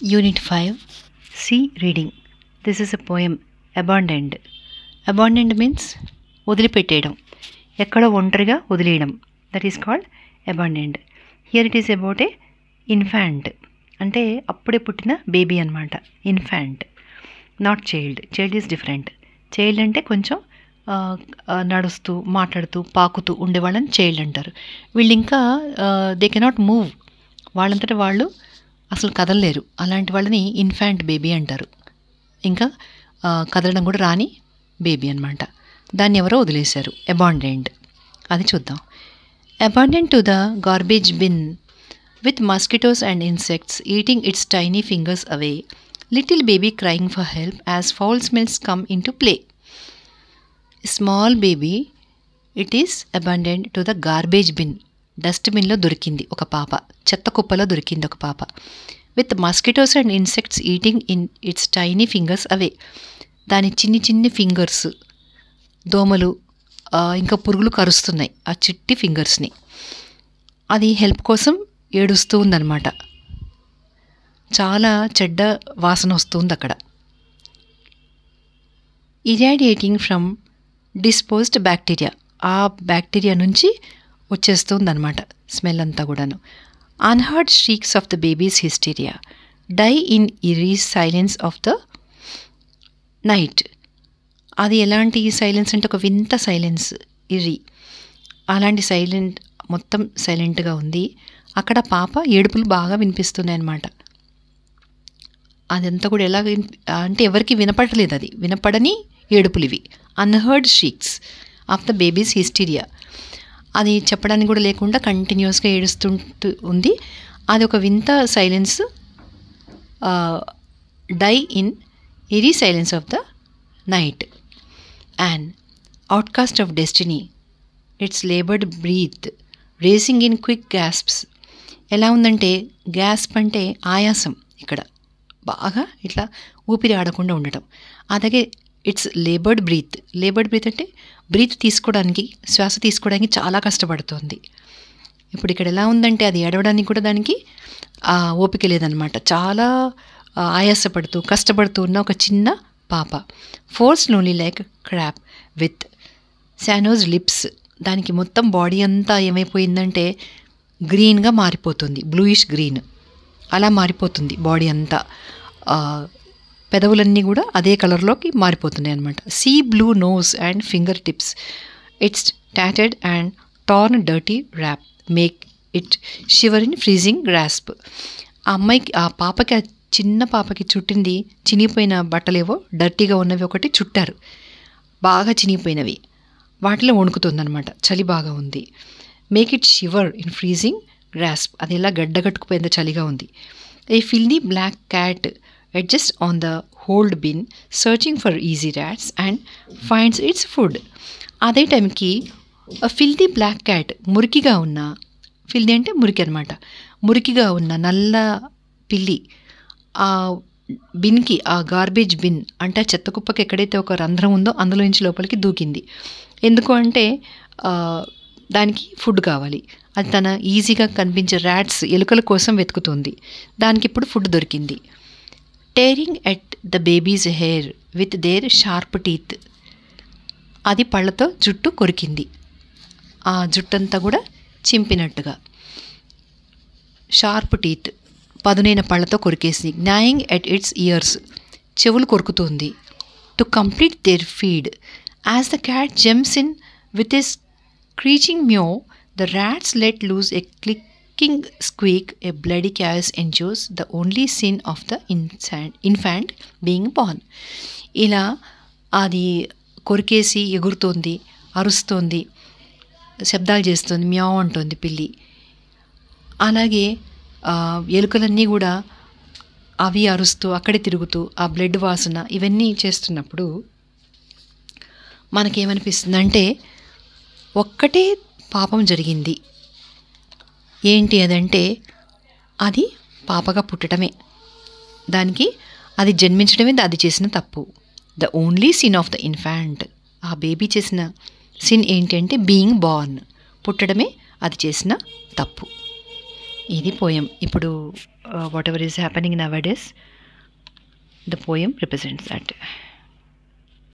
Unit 5 C. Reading. This is a poem Abandoned. Abandoned means వదిలిపెట్టేయడం, ఎక్కడో ఒంటరిగా వదిలేయడం. That is called abandoned. Here it is about a infant, అంటే అప్పుడే పుట్టిన baby అనమాట. Infant, not child. Child is different. Child అంటే కొంచెం నడుస్తూ మాట్లాడుతూ పాకుతూ ఉండేవాళ్ళని చైల్డ్ అంటారు. వీళ్ళు ఇంకా దే కెనాట్ మూవ్, వాళ్ళంతటా వాళ్ళు అసలు కదలలేరు. అలాంటి వాళ్ళని ఇన్ఫాంట్ బేబీ అంటారు. ఇంకా కదలడం కూడా రాని బేబీ అనమాట. దాన్ని ఎవరో వదిలేశారు, అబాండెండ్. అది చూద్దాం. Abandoned to the garbage bin with mosquitoes and insects eating its tiny fingers away, little baby crying for help as foul smells come into play. Small baby, it is abandoned to the garbage bin. డస్ట్బిన్లో దొరికింది ఒక పాప, చెత్త కుప్పలో దొరికింది ఒక పాప. With mosquitoes and insects eating in its tiny fingers away. దాని చిన్ని చిన్ని ఫింగర్స్, దోమలు ఇంకా పురుగులు కరుస్తున్నాయి ఆ చిట్టి ఫింగర్స్ని. అది హెల్ప్ కోసం ఏడుస్తూ ఉందన్నమాట. చాలా చెడ్డ వాసన వస్తుంది అక్కడ. ఇరాడియేటింగ్ ఫ్రమ్ డిస్పోజ్డ్ బ్యాక్టీరియా, ఆ బ్యాక్టీరియా నుంచి వచ్చేస్తుందన్నమాట స్మెల్ అంతా కూడాను. Unheard shrieks of the babies hysteria die in eerie silence of the night. అది ఎలాంటి సైలెన్స్ అంటే ఒక వింత సైలెన్స్, ఇరి. అలాంటి సైలెంట్, మొత్తం సైలెంట్గా ఉంది. అక్కడ పాప ఏడుపులు బాగా వినిపిస్తున్నాయి అన్నమాట. అదంతా కూడా ఎలా అంటే ఎవరికి వినపడలేదు, అది వినపడని ఏడుపులు ఇవి. Unheard shrieks of the babies hysteria, అది చెప్పడానికి కూడా లేకుండా కంటిన్యూస్గా ఏడుస్తుంటూ ఉంది. అది ఒక వింత silence, die in eerie silence of the night. And outcast of destiny, its laboured breath racing in quick gasps. ఎలా ఉందంటే, గ్యాస్ప్ అంటే ఆయాసం, ఇక్కడ బాగా ఇట్లా ఊపిరి ఆడకుండా ఉండటం. అలాగే it's laboured breath. Laboured breath అంటే బ్రీత్ తీసుకోవడానికి, శ్వాస తీసుకోవడానికి చాలా కష్టపడుతోంది. ఇప్పుడు ఇక్కడ ఎలా ఉందంటే, అది ఏడవడానికి కూడా దానికి ఓపిక లేదనమాట. చాలా ఆయాసపడుతూ కష్టపడుతూ ఉన్న ఒక చిన్న పాప. Force lonely like crop with శానోజ్ లిప్స్. దానికి మొత్తం బాడీ అంతా ఏమైపోయిందంటే గ్రీన్గా మారిపోతుంది, బ్లూయిష్ గ్రీన్ అలా మారిపోతుంది బాడీ అంతా. పెదవులన్నీ కూడా అదే కలర్లోకి మారిపోతున్నాయి అన్నమాట. Sea blue nose and finger tips, its టాటెడ్ and torn dirty wrap make it shiver in freezing grasp. ఆ అమ్మాయికి, ఆ పాపకి, ఆ చిన్న పాపకి చుట్టింది చినిగిపోయిన బట్టలేవో డర్టీగా ఉన్నవి ఒకటి చుట్టారు, బాగా చినిగిపోయినవి. వాటిలో వణుకుతుందన్నమాట, చలి బాగా ఉంది. Make it shiver in freezing grasp, అది ఎలా గడ్డగట్టుకుపోయిందో చలిగా ఉంది. A filthy black cat adjust on the old bin searching for easy rats and finds its food. అదే టైంకి ఫిల్దీ బ్లాక్ క్యాట్, మురికిగా ఉన్న, ఫిల్దీ అంటే మురికి అనమాట, మురికిగా ఉన్న నల్ల పిల్లి ఆ బిన్కి, ఆ గార్బేజ్ బిన్ అంటే చెత్త కుప్పకి ఎక్కడైతే ఒక రంధ్రం ఉందో అందులో నుంచి లోపలికి దూకింది. ఎందుకు అంటే దానికి ఫుడ్ కావాలి. అది తన ఈజీగా కనిపించే ర్యాట్స్, ఎలుకల కోసం వెతుకుతుంది. దానికి ఇప్పుడు ఫుడ్ దొరికింది. Tearing at the babies hair with their sharp teeth, అది పళ్ళతో జుట్టు కొరికింది, ఆ జుట్టంతా కూడా చింపినట్టుగా. షార్ప్ టీత్, పదునైన పళ్ళతో కొరికేసి. జ్ఞాయింగ్ ఎట్ ఇట్స్ ఇయర్స్, చెవులు కొరుకుతుంది. To complete their feed as the cat jumps in with a screeching meow, the rats let loose a clicking squeak, a bloody chaos ensues, the only sin of the infant being born. ఇలా అది కొరికేసి ఎగురుతోంది, అరుస్తోంది, శబ్దాలు చేస్తుంది, మ్యావ్ అంటోంది పిల్లి. అలాగే ఎలుకలన్నీ కూడా అవి అరుస్తూ అక్కడే తిరుగుతూ ఆ బ్లడ్ వాసన ఇవన్నీ చేస్తున్నప్పుడు మనకేమనిపిస్తుందంటే, ఒక్కటే పాపం జరిగింది. ఏంటి అదంటే, అది పాపగా పుట్టడమే, దానికి అది జన్మించడమే అది చేసిన తప్పు. The only sin of the infant, ఆ బేబీ చేసిన సిన్ ఏంటి అంటే బీయింగ్ బార్న్, పుట్టడమే అది చేసిన తప్పు. ఇది పోయం. ఇప్పుడు what ever is happening now days the poem represents that.